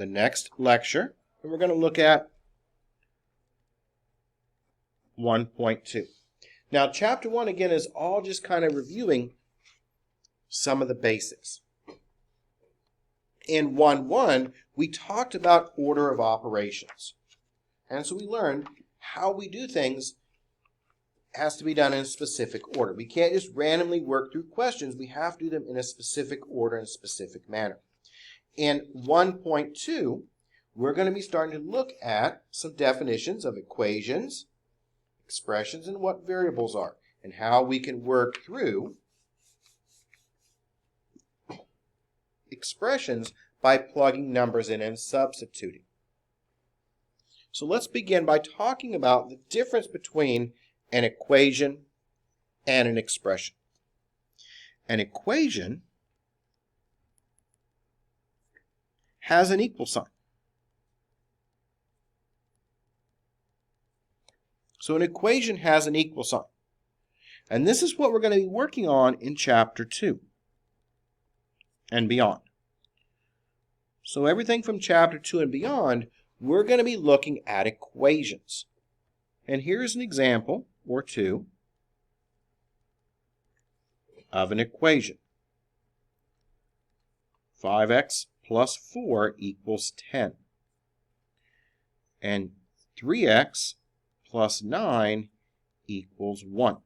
the next lecture, and we're going to look at 1.2. Now, Chapter 1, again, is all just kind of reviewing some of the basics. In 1.1, we talked about order of operations. And so we learned how we do things has to be done in a specific order. We can't just randomly work through questions. We have to do them in a specific order and a specific manner. In 1.2, we're going to be starting to look at some definitions of equations, expressions, and what variables are, and how we can work through expressions by plugging numbers in and substituting. So let's begin by talking about the difference between an equation and an expression. An equation has an equal sign. So an equation has an equal sign. And this is what we're going to be working on in Chapter 2 and beyond. So everything from Chapter 2 and beyond, we're going to be looking at equations. And here's an example or two of an equation. 5x plus 4 equals 10. And 3x plus 9 equals 1.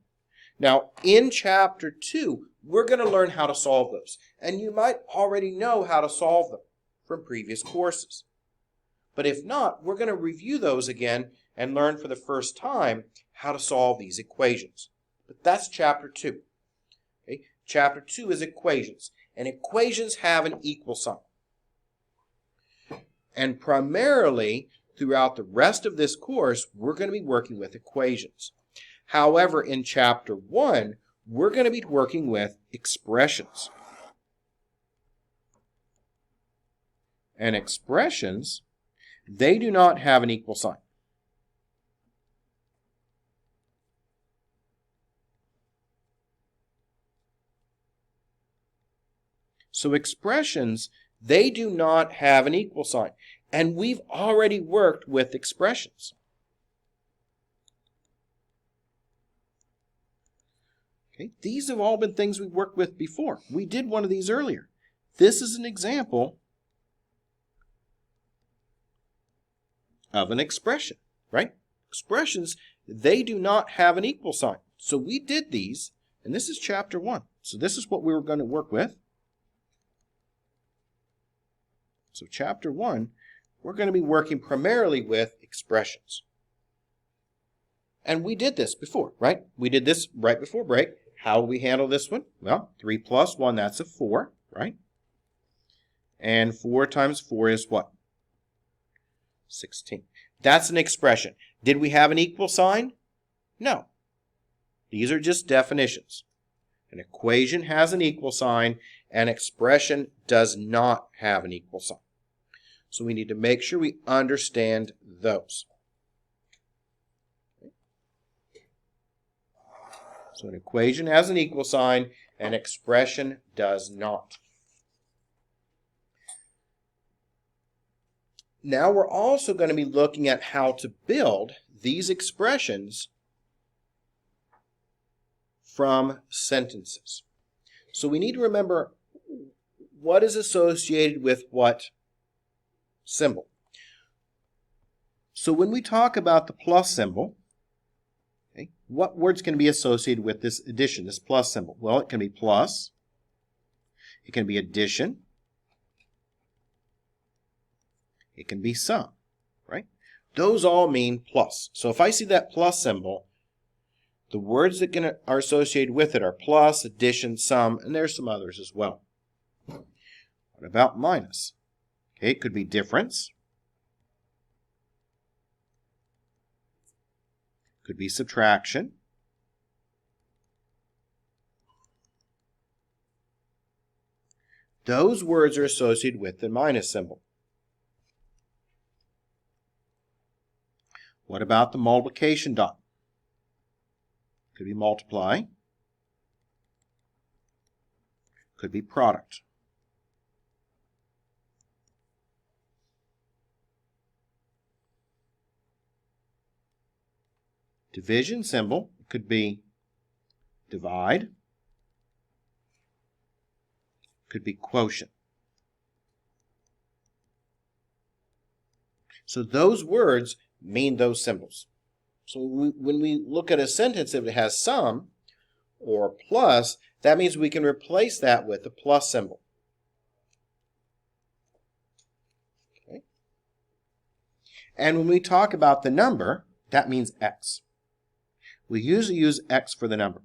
Now, in Chapter 2, we're going to learn how to solve those. And you might already know how to solve them from previous courses. But if not, we're going to review those again and learn for the first time how to solve these equations. But that's Chapter 2. Okay? Chapter 2 is equations. And equations have an equal sign. And primarily, throughout the rest of this course, we're going to be working with equations. However, in Chapter 1, we're going to be working with expressions. And expressions, they do not have an equal sign. So expressions, they do not have an equal sign. And we've already worked with expressions. Okay, these have all been things we've worked with before. We did one of these earlier. This is an example of an expression, right? Expressions, they do not have an equal sign. So we did these, and this is Chapter 1. So this is what we were going to work with. So Chapter 1, we're going to be working primarily with expressions. And we did this before, right? We did this right before break. How will we handle this one? Well, 3 plus 1, that's a 4, right? And 4 times 4 is what? 16. That's an expression. Did we have an equal sign? No. These are just definitions. An equation has an equal sign. An expression does not have an equal sign. So we need to make sure we understand those. So an equation has an equal sign. An expression does not. Now we're also going to be looking at how to build these expressions from sentences. So we need to remember what is associated with what symbol. So when we talk about the plus symbol, okay, what words can be associated with this addition, this plus symbol? Well, it can be plus, it can be addition, it can be sum, right? Those all mean plus. So if I see that plus symbol, the words that are associated with it are plus, addition, sum, and there's some others as well. What about minus? Okay, it could be difference. Could be subtraction. Those words are associated with the minus symbol. What about the multiplication dot? Could be multiply. Could be product. division symbol could be divide, could be quotient. So those words mean those symbols. So when we look at a sentence, if it has sum or plus, that means we can replace that with a plus symbol. Okay. And when we talk about the number, that means x. We usually use x for the number.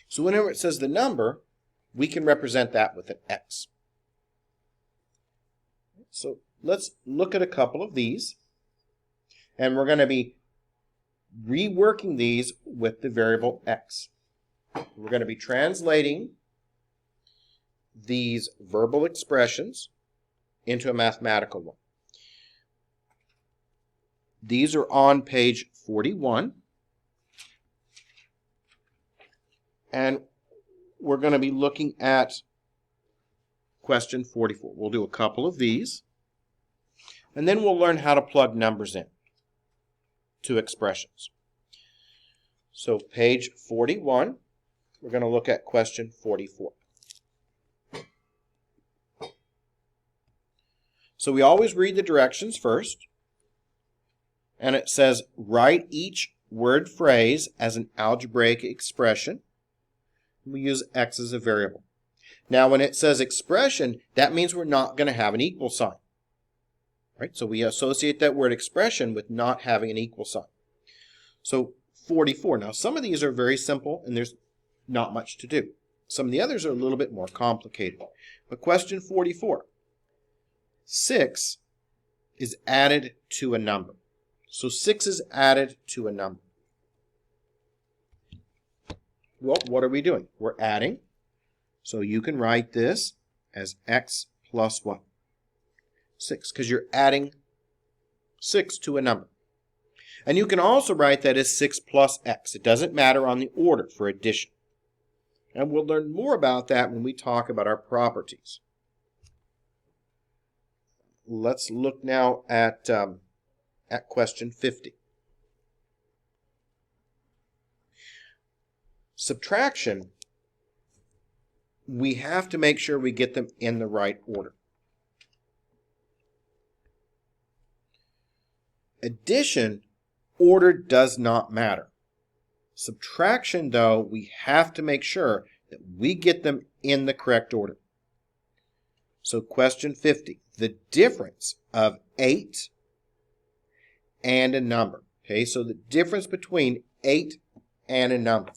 So whenever it says the number, we can represent that with an x. So let's look at a couple of these. And we're going to be reworking these with the variable x. We're going to be translating these verbal expressions into a mathematical one. These are on page 41. And we're going to be looking at question 44. We'll do a couple of these. And then we'll learn how to plug numbers in to expressions. So page 41, we're going to look at question 44. So we always read the directions first. And it says, write each word phrase as an algebraic expression. We use x as a variable. Now when it says expression, that means we're not going to have an equal sign. Right? So we associate that word expression with not having an equal sign. So 44. Now some of these are very simple and there's not much to do. Some of the others are a little bit more complicated. But question 44. 6 is added to a number. So 6 is added to a number. Well, what are we doing? We're adding. So you can write this as x plus what? 6, because you're adding 6 to a number. And you can also write that as 6 plus x. It doesn't matter on the order for addition. And we'll learn more about that when we talk about our properties. Let's look now at question 50. Subtraction, we have to make sure we get them in the right order. Addition, order does not matter. Subtraction, though, we have to make sure that we get them in the correct order. So question 50, the difference of 8 and a number. Okay, so the difference between 8 and a number.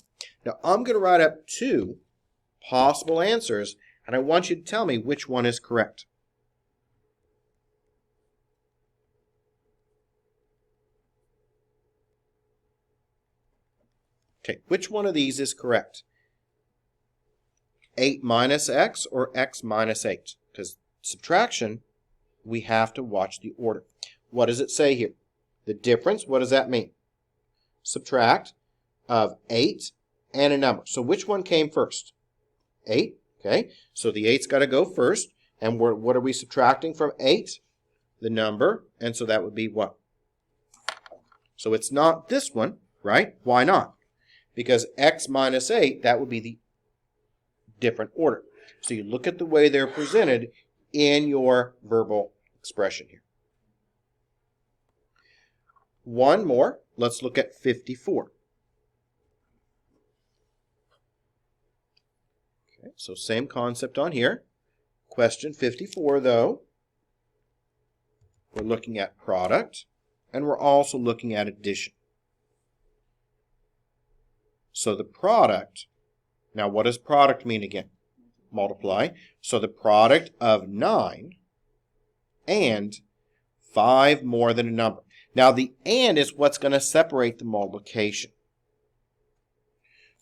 Now, I'm going to write up 2 possible answers, and I want you to tell me which one is correct. Okay, which one of these is correct? 8 minus x or x minus 8? Because subtraction, we have to watch the order. What does it say here? The difference, what does that mean? Subtract of 8 and a number. So which one came first? 8, okay. So the 8's got to go first. And what are we subtracting from 8? The number. And so that would be what? So it's not this one, right? Why not? Because x minus 8, that would be the different order. So you look at the way they're presented in your verbal expression here. One more. Let's look at 54. Okay, so same concept on here. Question 54, though. We're looking at product, and we're also looking at addition. So the product, now what does product mean again? Multiply. So the product of 9 and 5 more than a number. Now the and is what's going to separate the multiplication.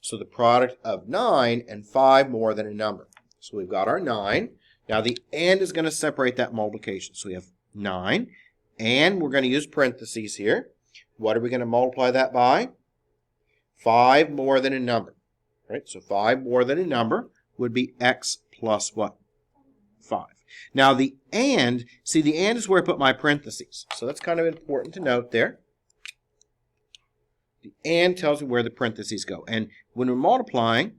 So the product of 9 and 5 more than a number. So we've got our 9. Now the and is going to separate that multiplication. So we have 9 and we're going to use parentheses here. What are we going to multiply that by? 5 more than a number. Right? So 5 more than a number would be x plus what? 5. Now the and, see the and is where I put my parentheses. So that's kind of important to note there. The and tells me where the parentheses go. And when we're multiplying,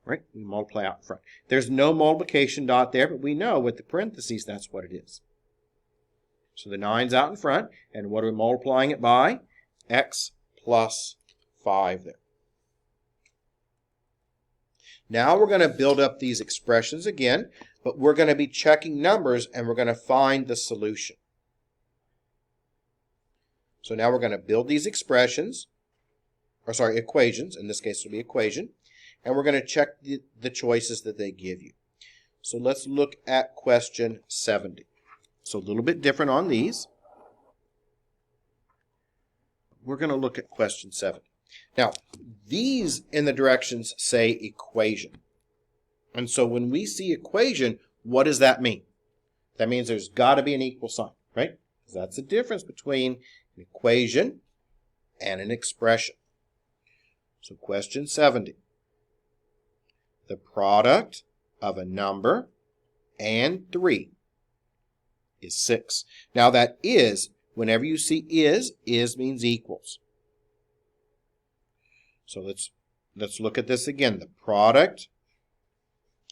right, we multiply out in front. There's no multiplication dot there, but we know with the parentheses that's what it is. So the 9's out in front, and what are we multiplying it by? X plus 5 there. Now we're going to build up these expressions again, but we're going to be checking numbers and we're going to find the solution. So now we're going to build these equations. In this case it will be equation, and we're going to check the choices that they give you. So let's look at question 70. So a little bit different on these. We're going to look at question 70. Now, these in the directions say equation. And so when we see equation, what does that mean? That means there's got to be an equal sign, right? Because that's the difference between an equation and an expression. So question 70. The product of a number and 3 is 6. Now that is, whenever you see is means equals. So let's look at this again. The product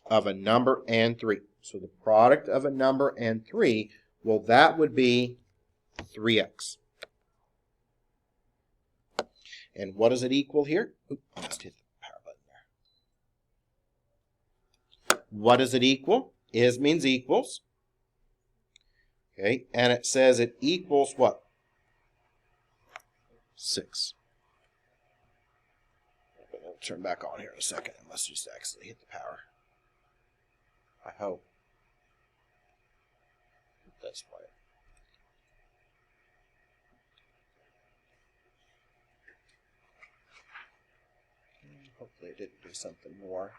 of a number and 3. So the product of a number and 3, well, that would be 3x. And what does it equal here? Oops, I just hit the power button there. What does it equal? Is means equals. Okay, and it says it equals what? 6. I'll turn back on here in a second. I must just accidentally hit the power. I hope. That's why. Hopefully it didn't do something more.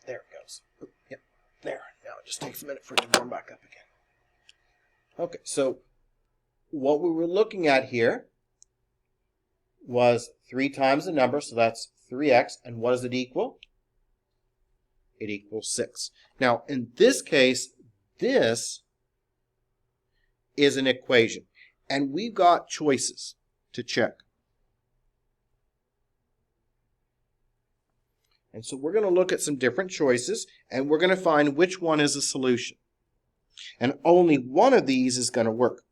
There it goes. Oop, yep, there. Now it just takes a minute for it to warm back up again. Okay, so what we were looking at here was 3 times the number, so that's 3x, and what does it equal? It equals 6. Now, in this case, this is an equation, and we've got choices to check. And so we're going to look at some different choices, and we're going to find which one is a solution. And only one of these is going to work.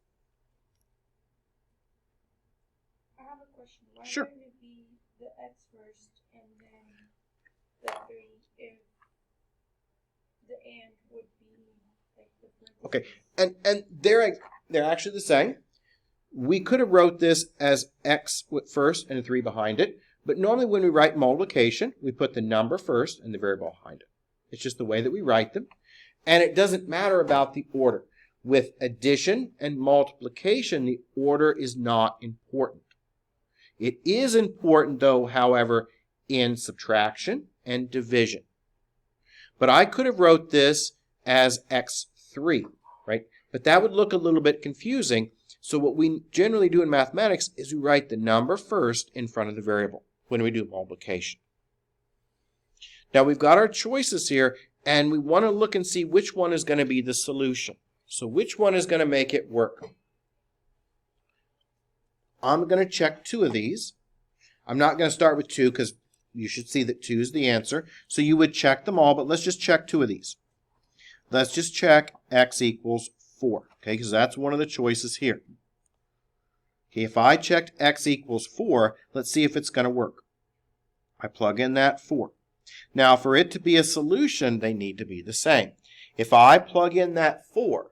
I have a question. Why Sure. wouldn't it be the x first and then the 3 if the and would be like the parentheses? Okay, and they're actually the same. We could have wrote this as x first and a 3 behind it, but normally when we write multiplication, we put the number first and the variable behind it. It's just the way that we write them. And it doesn't matter about the order. With addition and multiplication, the order is not important. It is important, though, however, in subtraction and division. But I could have wrote this as x3, right? But that would look a little bit confusing. So what we generally do in mathematics is we write the number first in front of the variable when we do multiplication. Now we've got our choices here, and we want to look and see which one is going to be the solution. So which one is going to make it work? I'm going to check 2 of these. I'm not going to start with 2 because you should see that 2 is the answer. So you would check them all, but let's just check 2 of these. Let's just check x equals 4, okay, because that's one of the choices here. Okay, if I checked x equals 4, let's see if it's going to work. I plug in that 4. Now, for it to be a solution, they need to be the same. If I plug in that 4,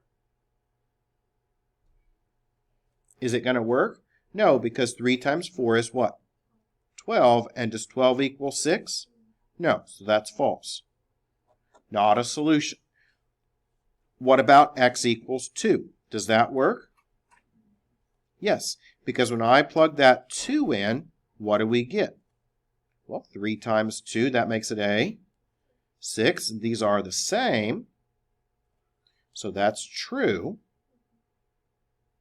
is it going to work? No, because 3 times 4 is what? 12, and does 12 equal 6? No, so that's false. Not a solution. What about x equals 2? Does that work? Yes, because when I plug that 2 in, what do we get? Well, 3 times 2, that makes it a 6, and these are the same. So that's true.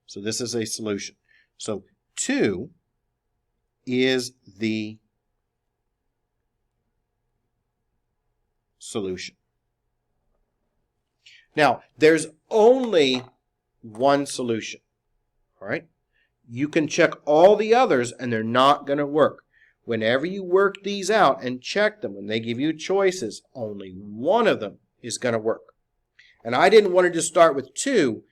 So this is a solution. So 2 is the solution. Now, there's only one solution. All right? You can check all the others and they're not going to work. Whenever you work these out and check them, when they give you choices, only one of them is going to work. And I didn't want to just start with 2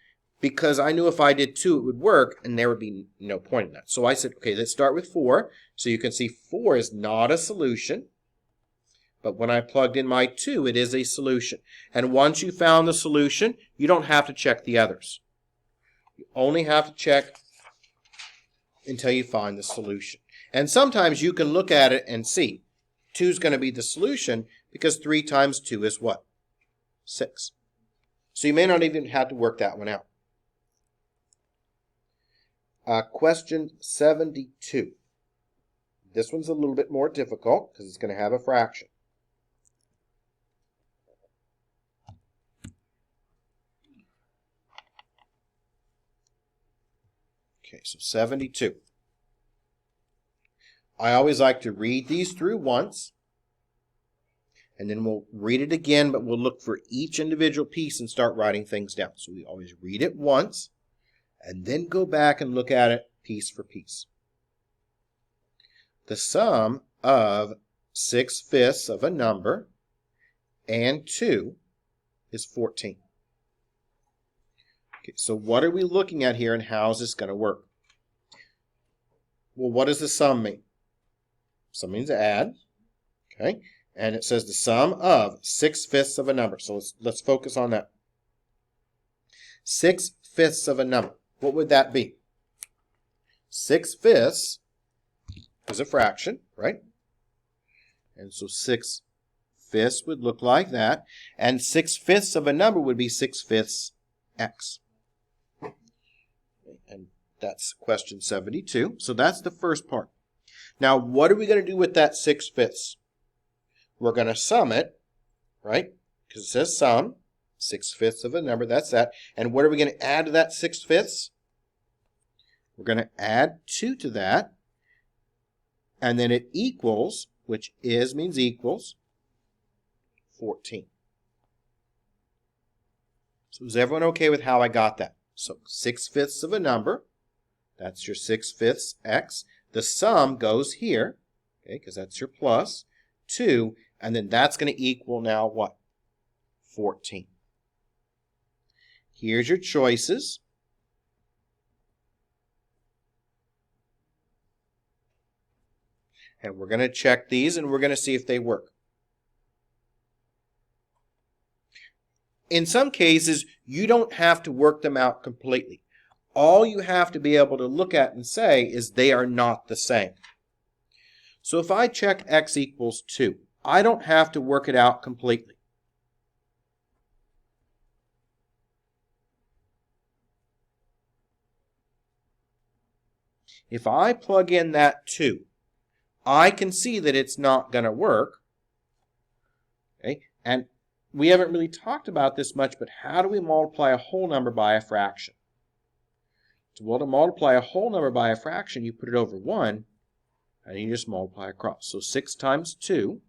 because I knew if I did 2 it would work and there would be no point in that. So I said, okay, let's start with 4. So you can see 4 is not a solution. But when I plugged in my 2, it is a solution. And once you found the solution, you don't have to check the others. You only have to check until you find the solution. And sometimes you can look at it and see 2 is going to be the solution because 3 times 2 is what? 6. So you may not even have to work that one out. Question 72. This one's a little bit more difficult because it's going to have a fraction. Okay, so 72. I always like to read these through once, and then we'll read it again, but we'll look for each individual piece and start writing things down. So we always read it once, and then go back and look at it piece for piece. The sum of 6/5 of a number and 2 is 14. Okay, so what are we looking at here and how is this going to work? Well, what does the sum mean? Sum means add. Okay, and it says the sum of 6/5 of a number. So let's focus on that. 6/5 of a number. What would that be? 6/5 is a fraction, right? And so 6/5 would look like that. And 6/5 of a number would be 6/5 x. And that's question 72. So that's the first part. Now, what are we going to do with that 6/5? We're going to sum it, right? Because it says sum, 6/5 of a number, that's that. And what are we going to add to that 6/5? We're going to add 2 to that. And then it equals, which is means equals, 14. So is everyone okay with how I got that? So 6/5 of a number, that's your 6/5 x. The sum goes here, okay, because that's your plus, 2, and then that's going to equal now what? 14. Here's your choices. And we're going to check these and we're going to see if they work. In some cases, you don't have to work them out completely. All you have to be able to look at and say is they are not the same. So if I check x equals 2, I don't have to work it out completely. If I plug in that 2, I can see that it's not going to work. Okay? And we haven't really talked about this much, but how do we multiply a whole number by a fraction? Well, to multiply a whole number by a fraction, you put it over 1, and you just multiply across. So 6 times 2.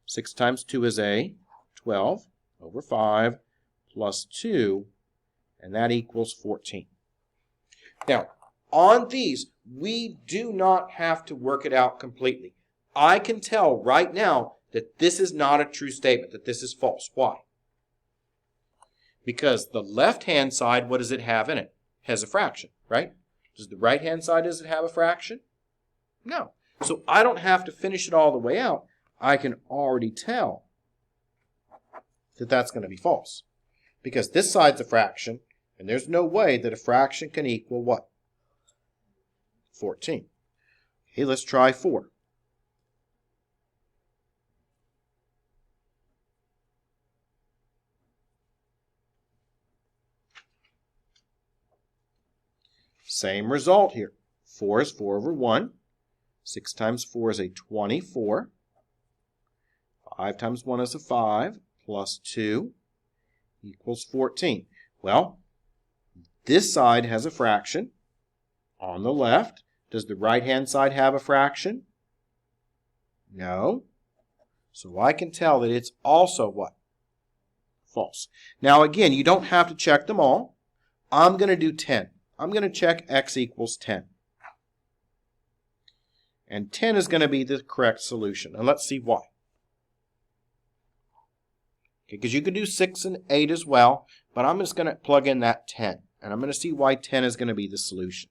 6 times 2 is a 12 over 5 plus 2, and that equals 14. Now, on these, we do not have to work it out completely. I can tell right now that this is not a true statement, that this is false. Why? Because the left-hand side, what does it have in it? It has a fraction, right? Does the right-hand side, does it have a fraction? No. So I don't have to finish it all the way out. I can already tell that that's going to be false. Because this side's a fraction, and there's no way that a fraction can equal what? 14. Okay, let's try 4. Same result here. 4 is 4 over 1. 6 times 4 is a 24. 5 times 1 is a 5, plus 2 equals 14. Well, this side has a fraction on the left. Does the right-hand side have a fraction? No. So I can tell that it's also what? False. Now again, you don't have to check them all. I'm going to do 10. I'm going to check x equals 10. And 10 is going to be the correct solution. And let's see why. Okay, because you can do 6 and 8 as well, but I'm just going to plug in that 10. And I'm going to see why 10 is going to be the solution.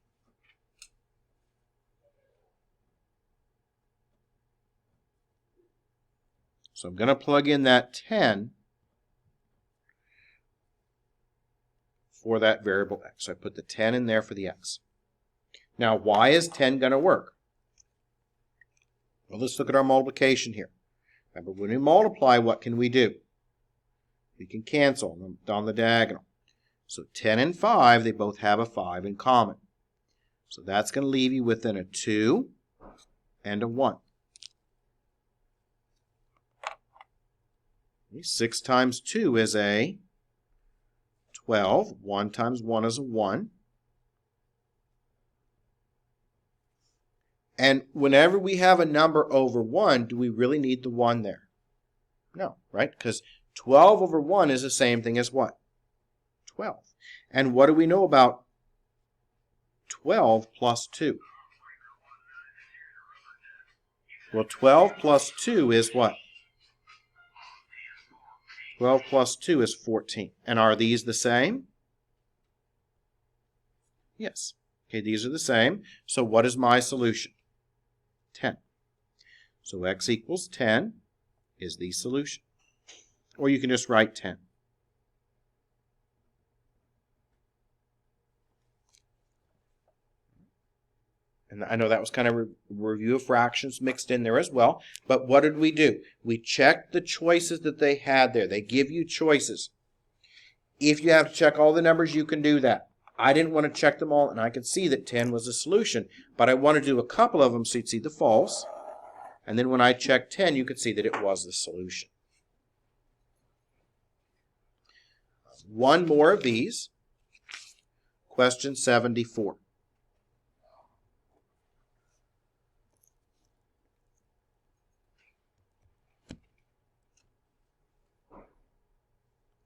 So I'm going to plug in that 10 for that variable x. So I put the 10 in there for the x. Now, why is 10 going to work? Well, let's look at our multiplication here. Remember, when we multiply, what can we do? We can cancel them on the diagonal. So 10 and 5, they both have a 5 in common. So that's going to leave you within a 2 and a 1. 6 times 2 is a 12. 1 times 1 is a 1. And whenever we have a number over 1, do we really need the 1 there? No, right? Because 12 over 1 is the same thing as what? 12. And what do we know about 12 plus 2? Well, 12 plus 2 is what? 12 plus 2 is 14. And are these the same? Yes. Okay, these are the same. So what is my solution? 10. So x equals 10 is the solution. Or you can just write 10. And I know that was kind of a review of fractions mixed in there as well. But what did we do? We checked the choices that they had there. They give you choices. If you have to check all the numbers, you can do that. I didn't want to check them all, and I could see that 10 was the solution. But I want to do a couple of them so you'd see the false. And then when I checked 10, you could see that it was the solution. One more of these. Question 74.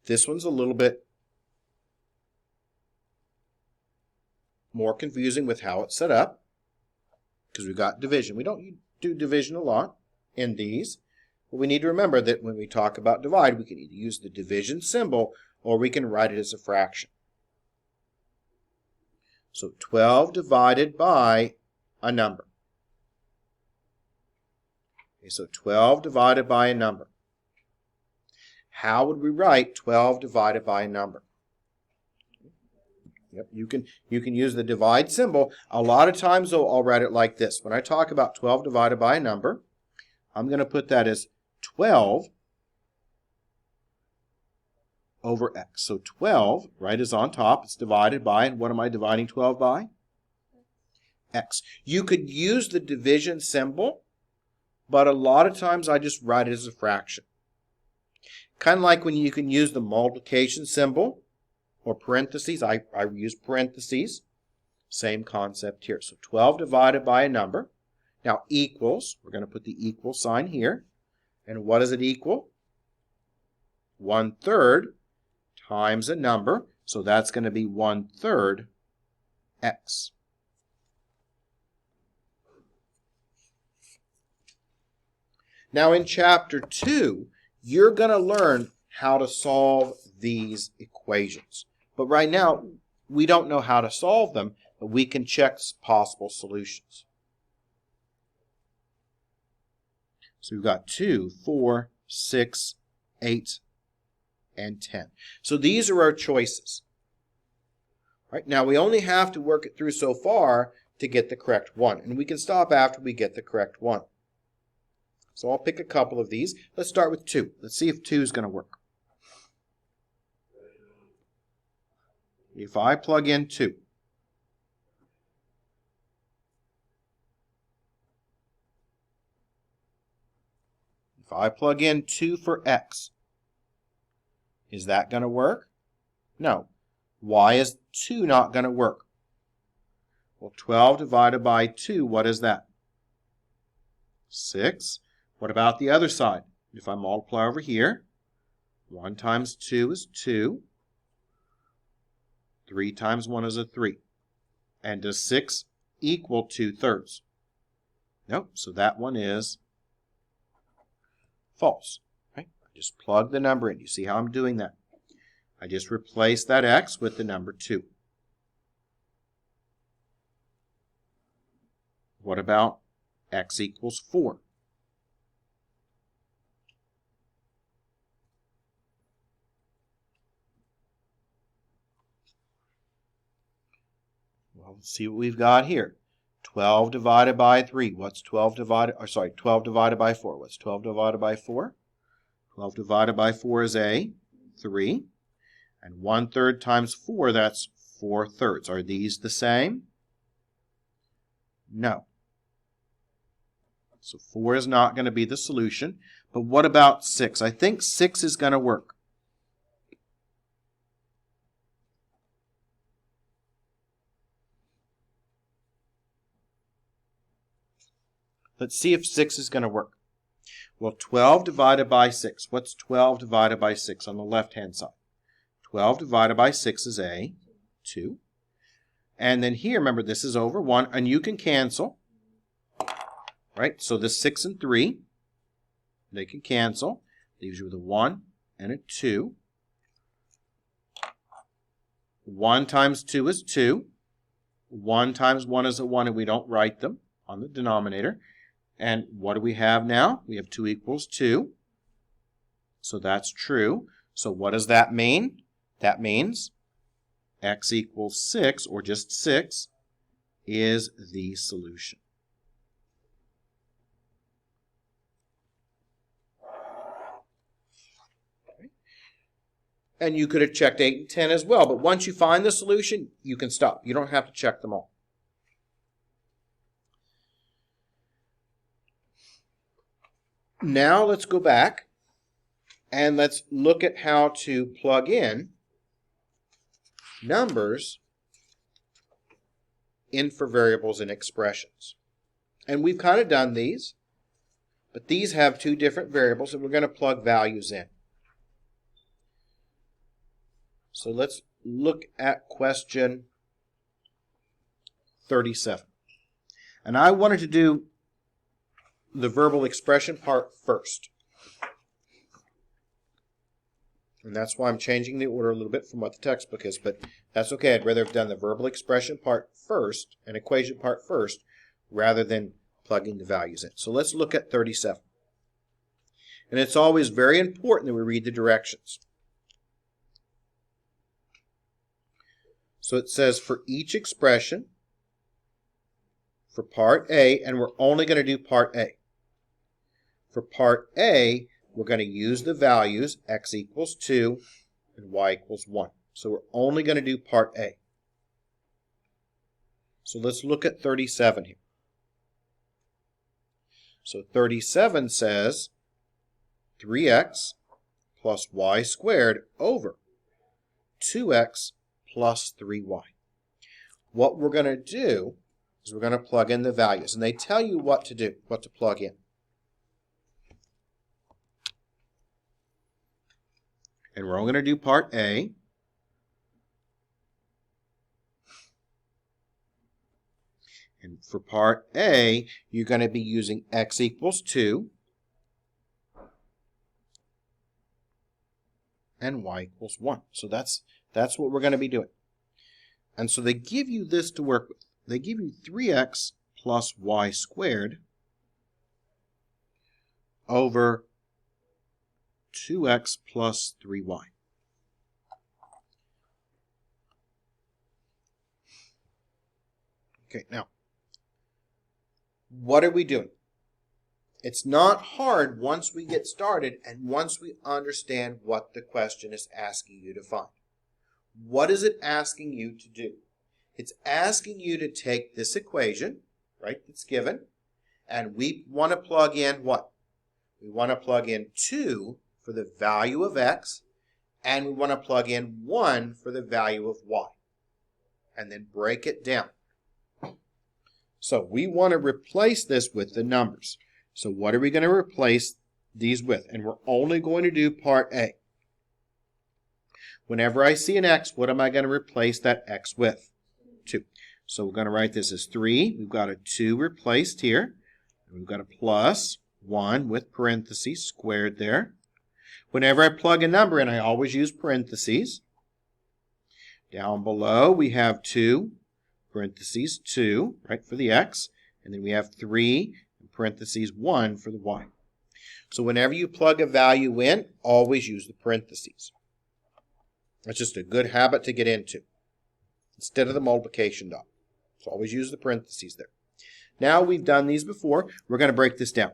This one's a little bit more confusing with how it's set up because we've got division. We don't do division a lot in these, but we need to remember that when we talk about divide, we can either use the division symbol or we can write it as a fraction. So 12 divided by a number. Okay, so 12 divided by a number. How would we write 12 divided by a number? Yep, you can use the divide symbol. A lot of times, though, I'll write it like this. When I talk about 12 divided by a number, I'm going to put that as 12 over x. So 12, right, is on top. It's divided by, and what am I dividing 12 by? X. You could use the division symbol, but a lot of times I just write it as a fraction. Kind of like when you can use the multiplication symbol or parentheses. I use parentheses. Same concept here. So 12 divided by a number. Now equals, we're going to put the equal sign here. And what does it equal? 1/3 times a number. So that's going to be 1/3 x. Now in chapter 2, you're going to learn how to solve these equations. But right now, we don't know how to solve them, but we can check possible solutions. So we've got 2, 4, 6, 8, and 10. So these are our choices. Right? Now we only have to work it through so far to get the correct one, and we can stop after we get the correct one. So I'll pick a couple of these. Let's start with 2. Let's see if 2 is going to work. If I plug in 2, If I plug in 2 for x, is that going to work? No. Why is 2 not going to work? Well, 12 divided by 2, what is that? 6. What about the other side? If I multiply over here, 1 times 2 is 2. 3 times 1 is a 3. And does 6 equal 2/3? Nope, so that one is false. Right? I just plug the number in. You see how I'm doing that? I just replace that x with the number 2. What about x equals 4? Well, let's see what we've got here. 12 divided by 3. What's 12 divided by 4? What's 12 divided by 4? 12 divided by 4 is 3. And 1/3 times 4, that's 4/3. Are these the same? No. So 4 is not going to be the solution. But what about 6? I think 6 is going to work. Let's see if 6 is going to work. Well, 12 divided by 6. What's 12 divided by 6 on the left-hand side? 12 divided by 6 is 2. And then here, remember, this is over 1, and you can cancel. Right? So the 6 and 3, they can cancel. Leaves you with a 1 and a 2. 1 times 2 is 2. 1 times 1 is a 1, and we don't write them on the denominator. And what do we have now? We have 2 equals 2. So that's true. So what does that mean? That means x equals 6, or just 6, is the solution. Okay. And you could have checked 8 and 10 as well, but once you find the solution, you can stop. You don't have to check them all. Now let's go back and let's look at how to plug in numbers in for variables and expressions. And we've kind of done these, but these have 2 different variables, and we're going to plug values in. So let's look at question 37. And I wanted to do the verbal expression part first. And that's why I'm changing the order a little bit from what the textbook is, but that's okay. I'd rather have done the verbal expression part first and equation part first rather than plugging the values in. So let's look at 37. And it's always very important that we read the directions. So it says for each expression, for part A, and we're only going to do part A. For part A, we're going to use the values x equals 2 and y equals 1. So we're only going to do part A. So let's look at 37 here. So 37 says 3x plus y squared over 2x plus 3y. What we're going to do is we're going to plug in the values. And they tell you what to do, what to plug in. And we're only going to do part A. And for part A, you're going to be using x equals 2 and y equals 1. So that's what we're going to be doing. And so they give you this to work with. They give you 3x plus y squared over 2x plus 3y. Okay, now, what are we doing? It's not hard once we get started and once we understand what the question is asking you to find. What is it asking you to do? It's asking you to take this equation, right, that's given, and we want to plug in what? We want to plug in 2 for the value of x, and we want to plug in 1 for the value of y, and then break it down. So we want to replace this with the numbers. So what are we going to replace these with? And we're only going to do part A. Whenever I see an x, what am I going to replace that x with? 2. So we're going to write this as 3. We've got a 2 replaced here. We've got a plus 1 with parentheses squared there. Whenever I plug a number in, I always use parentheses. Down below, we have 2, parentheses 2, right, for the x. And then we have 3, parentheses 1 for the y. So whenever you plug a value in, always use the parentheses. That's just a good habit to get into, instead of the multiplication dot. So always use the parentheses there. Now we've done these before, we're going to break this down.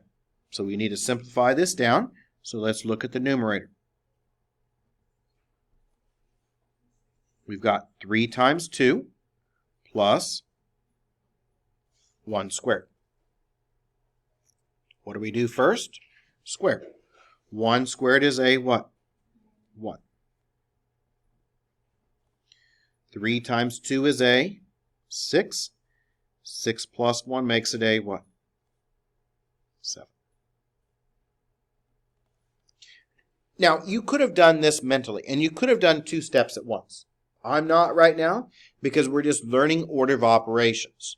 So we need to simplify this down. So let's look at the numerator. We've got 3 times 2 plus 1 squared. What do we do first? Square. 1 squared is a what? 1. 3 times 2 is a 6. 6 plus 1 makes it a what? 7. Now, you could have done this mentally, and you could have done 2 steps at once. I'm not right now because we're just learning order of operations.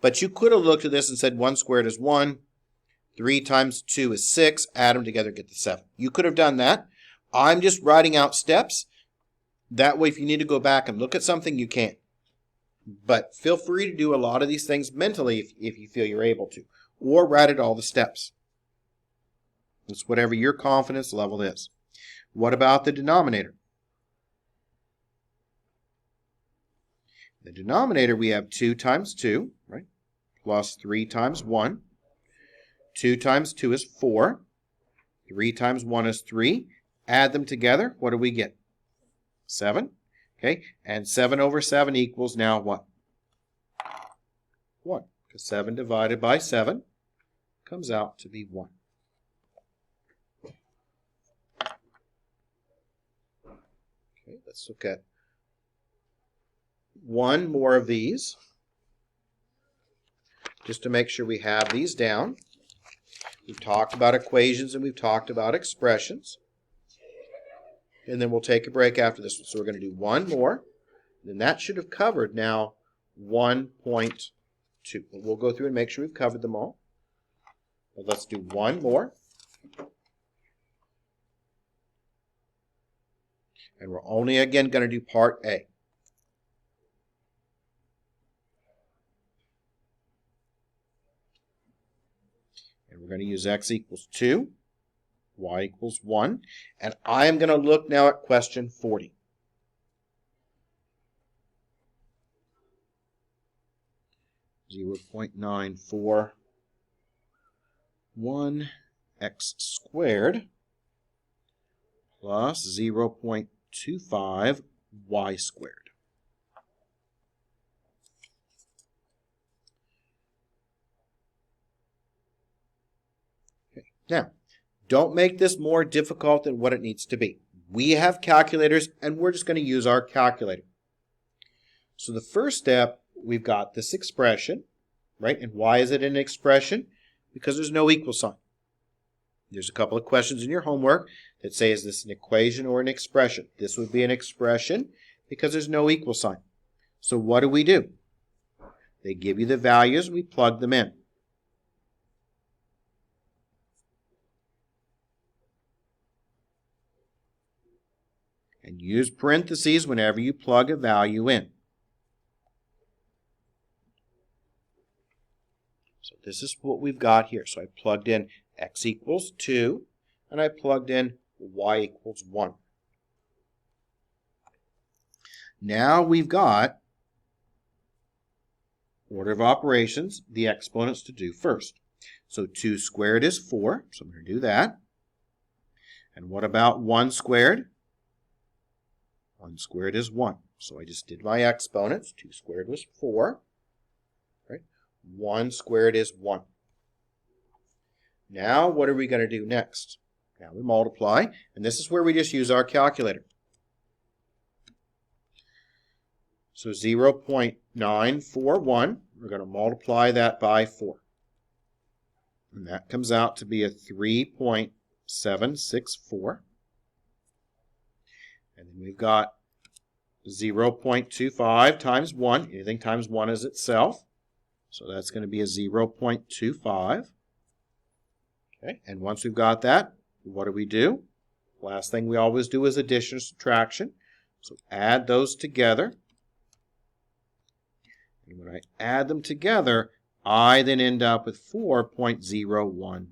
But you could have looked at this and said 1 squared is 1. 3 times 2 is 6. Add them together, get the 7. You could have done that. I'm just writing out steps. That way, if you need to go back and look at something, you can. But feel free to do a lot of these things mentally if you feel you're able to. Or write out all the steps. It's whatever your confidence level is. What about the denominator? The denominator, we have 2 times 2, right? Plus 3 times 1. 2 times 2 is 4. 3 times 1 is 3. Add them together, what do we get? 7. Okay, and 7 over 7 equals now what? 1. Because 7 divided by 7 comes out to be 1. Okay, let's look at one more of these, just to make sure we have these down. We've talked about equations and we've talked about expressions. And then we'll take a break after this one. So we're going to do one more. And that should have covered now 1.2. We'll go through and make sure we've covered them all. But let's do one more. And we're only again going to do part A. And we're going to use x equals 2. Y equals 1. And I am going to look now at question 40. (0.941) x squared plus 0.25 y squared. Okay. Now, don't make this more difficult than what it needs to be. We have calculators, and we're just going to use our calculator. So the first step, we've got this expression, right? And why is it an expression? Because there's no equal sign. There's a couple of questions in your homework that say, is this an equation or an expression? This would be an expression because there's no equal sign. So what do? They give you the values, we plug them in. And use parentheses whenever you plug a value in. So this is what we've got here. So I plugged in x equals 2, and I plugged in y equals 1. Now we've got order of operations, the exponents to do first. So 2 squared is 4, so I'm going to do that. And what about 1 squared? 1 squared is 1. So I just did my exponents. 2 squared was 4. Right? 1 squared is 1. Now what are we going to do next? Now we multiply, and this is where we just use our calculator. So 0.941, we're going to multiply that by 4. And that comes out to be a 3.764. And then we've got 0.25 times 1. Anything times 1 is itself. So that's going to be a 0.25. Okay, and once we've got that, what do? Last thing we always do is addition or subtraction. So add those together. And when I add them together, I then end up with 4.014.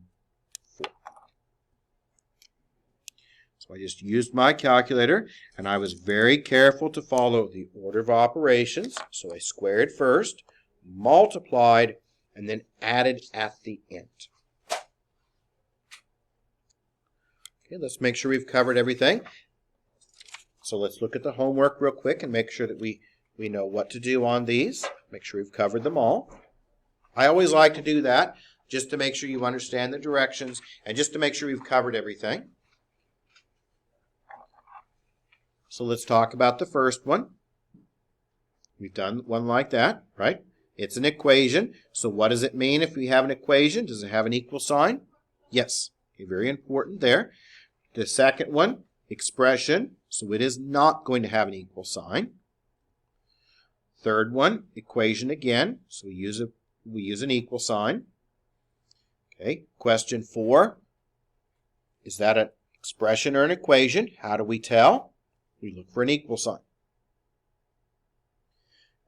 So I just used my calculator, and I was very careful to follow the order of operations. So I squared first, multiplied, and then added at the end. Okay, let's make sure we've covered everything. So let's look at the homework real quick and make sure that we know what to do on these. Make sure we've covered them all. I always like to do that just to make sure you understand the directions and just to make sure we've covered everything. So let's talk about the first one. We've done one like that, right? It's an equation. So what does it mean if we have an equation? Does it have an equal sign? Yes. Okay, very important there. The second one, expression. So it is not going to have an equal sign. Third one, equation again. So we use an equal sign. Okay, question 4. Is that an expression or an equation? How do we tell? We look for an equal sign.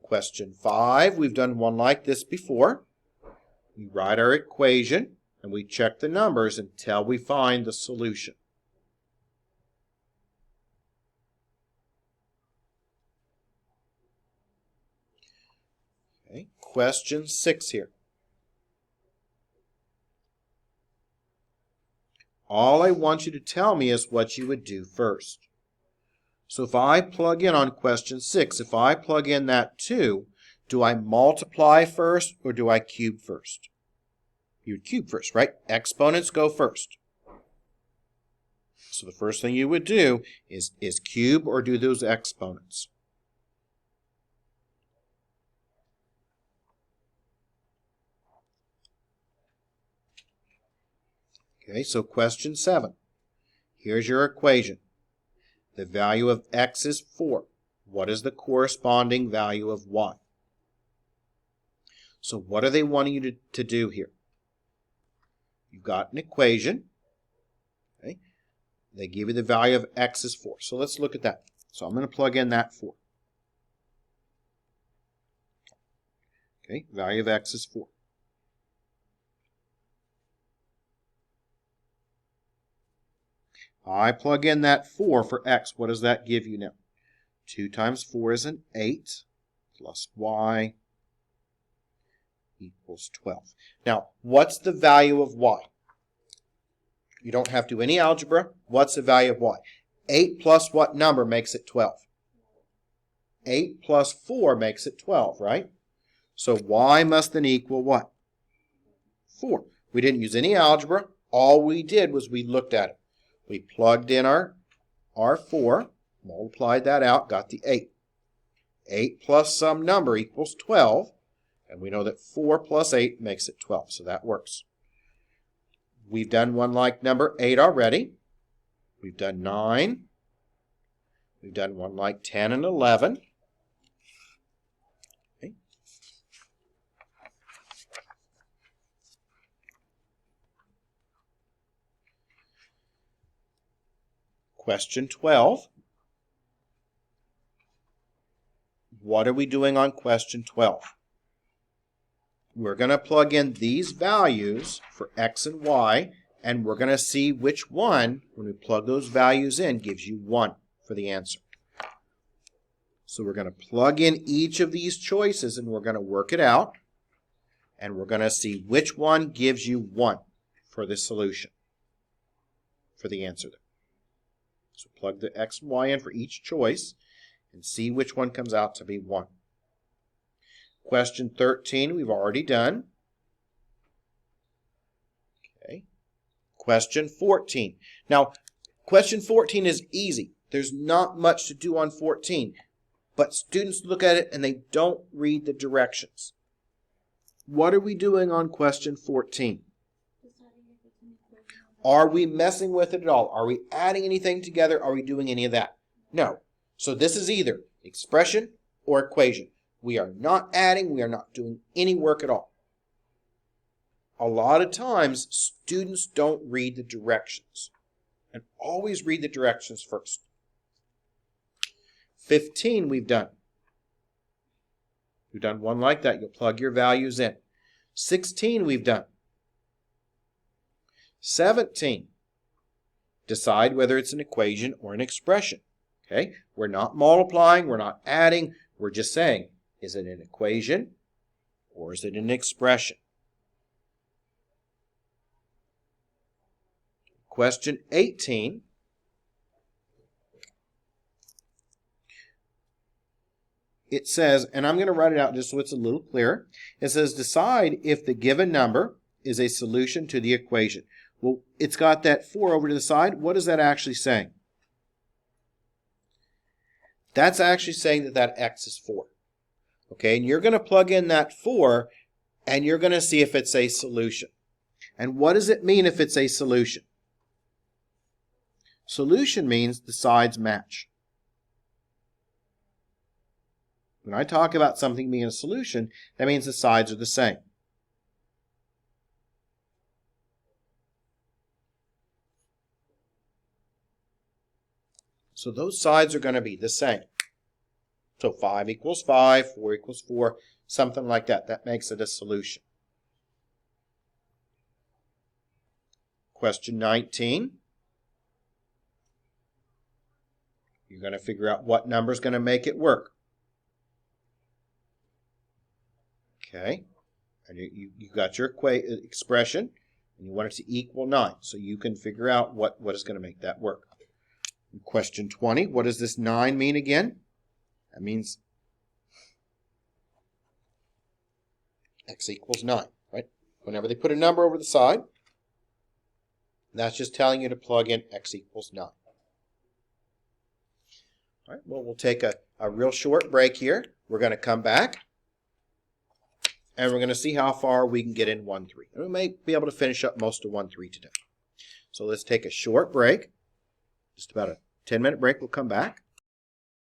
Question 5, we've done one like this before. We write our equation and we check the numbers until we find the solution. Okay, question 6 here. All I want you to tell me is what you would do first. So if I plug in on question 6, if I plug in that 2, do I multiply first or do I cube first? You would cube first, right? Exponents go first. So the first thing you would do is cube or do those exponents. Okay, so question 7. Here's your equation. The value of x is 4. What is the corresponding value of y? So what are they wanting you to do here? You've got an equation. Okay. They give you the value of x is 4. So let's look at that. So I'm going to plug in that 4. Okay, value of x is 4. I plug in that 4 for x. What does that give you now? 2 times 4 is an 8 plus y equals 12. Now, what's the value of y? You don't have to do any algebra. What's the value of y? 8 plus what number makes it 12? 8 plus 4 makes it 12, right? So y must then equal what? 4. We didn't use any algebra. All we did was we looked at it. We plugged in our 4, multiplied that out, got the 8. 8 plus some number equals 12, and we know that 4 plus 8 makes it 12, so that works. We've done one like number 8 already. We've done 9. We've done one like 10 and 11. Okay. Question 12. What are we doing on question 12? We're going to plug in these values for x and y, and we're going to see which one, when we plug those values in, gives you 1 for the answer. So we're going to plug in each of these choices, and we're going to work it out, and we're going to see which one gives you 1 for the solution, for the answer there. So plug the x and y in for each choice and see which one comes out to be 1. Question 13 we've already done. Okay. Question 14. Now, question 14 is easy. There's not much to do on 14, but students look at it and they don't read the directions. What are we doing on question 14? Are we messing with it at all? Are we adding anything together? Are we doing any of that? No. So this is either expression or equation. We are not adding, we are not doing any work at all. A lot of times, students don't read the directions. And always read the directions first. 15 we've done. We've done one like that. You'll plug your values in. 16 we've done. 17. Decide whether it's an equation or an expression. Okay? We're not multiplying, we're not adding, we're just saying, is it an equation or is it an expression? Question 18. It says, and I'm going to write it out just so it's a little clearer. It says, decide if the given number is a solution to the equation. Well, it's got that 4 over to the side. What is that actually saying? That's actually saying that that x is 4. Okay, and you're going to plug in that 4, and you're going to see if it's a solution. And what does it mean if it's a solution? Solution means the sides match. When I talk about something being a solution, that means the sides are the same. So those sides are going to be the same. So 5 equals 5, 4 equals 4, something like that. That makes it a solution. Question 19. You're going to figure out what number is going to make it work. Okay, and you got your expression, and you want it to equal 9, so you can figure out what is going to make that work. Question 20, what does this 9 mean again? That means x equals 9, right? Whenever they put a number over the side, that's just telling you to plug in x equals 9. All right, well, we'll take a real short break here. We're going to come back, and we're going to see how far we can get in 1-3. And we may be able to finish up most of 1-3 today. So let's take a short break, just about a 10-minute break. We'll come back.